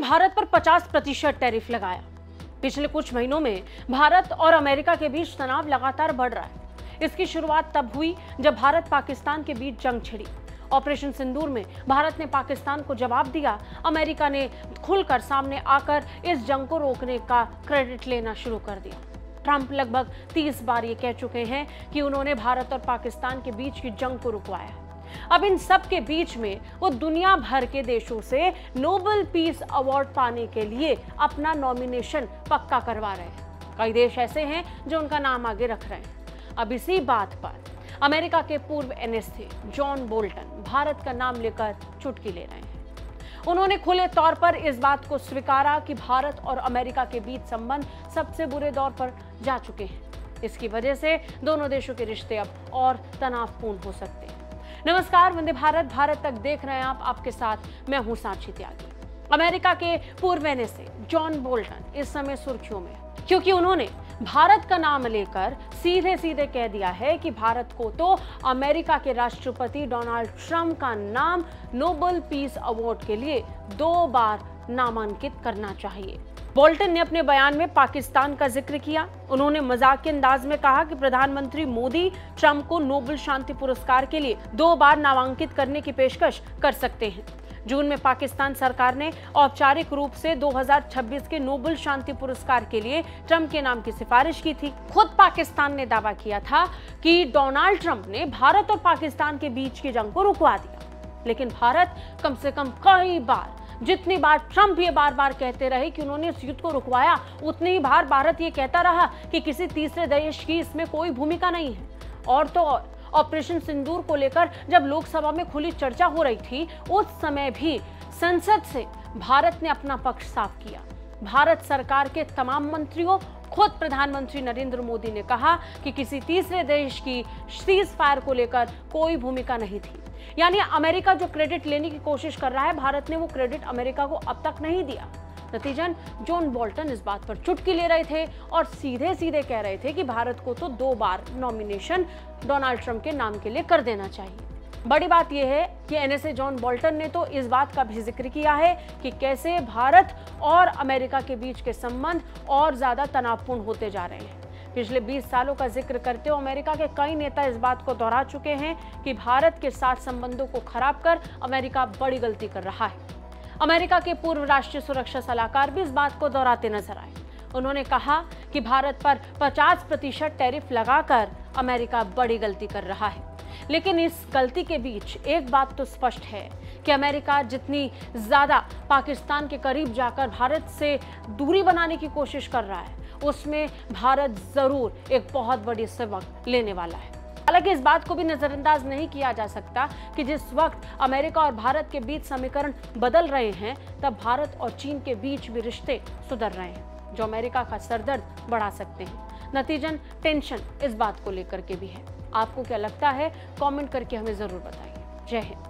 भारत पर 50% टैरिफ लगाया। पिछले कुछ महीनों में भारत और अमेरिका के बीच तनाव लगातार बढ़ रहा है। इसकी शुरुआत तब हुई जब भारत पाकिस्तान के बीच जंग छिड़ी। ऑपरेशन सिंदूर में भारत ने पाकिस्तान को जवाब दिया। अमेरिका ने खुलकर सामने आकर इस जंग को रोकने का क्रेडिट लेना शुरू कर दिया। ट्रंप लगभग 30 बार ये कह चुके हैं कि उन्होंने भारत और पाकिस्तान के बीच की जंग को रुकवाया है। अब इन सब के बीच में वो दुनिया भर के देशों से नोबेल पीस अवार्ड पाने के लिए अपना नॉमिनेशन पक्का करवा रहे हैं। कई देश ऐसे हैं जो उनका नाम आगे रख रहे हैं। अब इसी बात पर अमेरिका के पूर्व एनएसए जॉन बोल्टन भारत का नाम लेकर चुटकी ले रहे हैं। उन्होंने खुले तौर पर इस बात को स्वीकारा कि भारत और अमेरिका के बीच संबंध सबसे बुरे दौर पर जा चुके हैं। इसकी वजह से दोनों देशों के रिश्ते अब और तनावपूर्ण हो सकते हैं। नमस्कार, वंदे भारत, भारत तक देख रहे हैं आप। आपके साथ मैं हूं साक्षी त्यागी। अमेरिका के पूर्व एनएसए जॉन बोल्टन इस समय सुर्खियों में क्योंकि उन्होंने भारत का नाम लेकर सीधे सीधे कह दिया है कि भारत को तो अमेरिका के राष्ट्रपति डोनाल्ड ट्रंप का नाम नोबेल पीस अवार्ड के लिए 2 बार नामांकित करना चाहिए। बोल्टन ने अपने बयान में पाकिस्तान का जिक्र किया। उन्होंने मजाक के अंदाज में कहा कि प्रधानमंत्री मोदी ट्रंप को नोबेल शांति पुरस्कार के लिए 2 बार नामांकित करने की पेशकश कर सकते हैं। जून में पाकिस्तान सरकार ने औपचारिक रूप से 2026 के नोबेल शांति पुरस्कार के लिए ट्रंप के नाम की सिफारिश की थी। खुद पाकिस्तान ने दावा किया था कि डोनाल्ड ट्रंप ने भारत और पाकिस्तान के बीच की जंग को रुकवा दिया। लेकिन भारत कम से कम कई बार, जितनी बार ट्रंप ये बार बार कहते रहे कि उन्होंने इस युद्ध को रुकवाया, उतनी ही बार भारत ये कहता रहा कि किसी तीसरे देश की इसमें कोई भूमिका नहीं है। और तो और ऑपरेशन सिंदूर को लेकर जब लोकसभा में खुली चर्चा हो रही थी, उस समय भी संसद से भारत ने अपना पक्ष साफ किया। भारत सरकार के तमाम मंत्रियों, खुद प्रधानमंत्री नरेंद्र मोदी ने कहा कि किसी तीसरे देश की सीज फायर को लेकर कोई भूमिका नहीं थी। यानी अमेरिका जो क्रेडिट लेने की कोशिश कर रहा है, भारत ने वो क्रेडिट अमेरिका को अब तक नहीं दिया। नतीजन जॉन बोल्टन इस बात पर चुटकी ले रहे थे और सीधे सीधे कह रहे थे कि भारत को तो 2 बार नॉमिनेशन डोनाल्ड ट्रंप के नाम के लिए कर देना चाहिए। बड़ी बात यह है कि एनएसए जॉन बोल्टन ने तो इस बात का भी जिक्र किया है कि कैसे भारत और अमेरिका के बीच के संबंध और ज्यादा तनावपूर्ण होते जा रहे हैं। पिछले 20 सालों का जिक्र करते हुए अमेरिका के कई नेता इस बात को दोहरा चुके हैं कि भारत के साथ संबंधों को खराब कर अमेरिका बड़ी गलती कर रहा है। अमेरिका के पूर्व राष्ट्रीय सुरक्षा सलाहकार भी इस बात को दोहराते नजर आए। उन्होंने कहा कि भारत पर 50% टैरिफ लगाकर अमेरिका बड़ी गलती कर रहा है। लेकिन इस गलती के बीच एक बात तो स्पष्ट है कि अमेरिका जितनी ज्यादा पाकिस्तान के करीब जाकर भारत से दूरी बनाने की कोशिश कर रहा है, उसमें भारत जरूर एक बहुत बड़ी सबक लेने वाला है। हालांकि इस बात को भी नजरअंदाज नहीं किया जा सकता कि जिस वक्त अमेरिका और भारत के बीच समीकरण बदल रहे हैं, तब भारत और चीन के बीच भी रिश्ते सुधर रहे हैं, जो अमेरिका का सरदर्द बढ़ा सकते हैं। नतीजन टेंशन इस बात को लेकर के भी है। आपको क्या लगता है? कमेंट करके हमें जरूर बताइए। जय हिंद।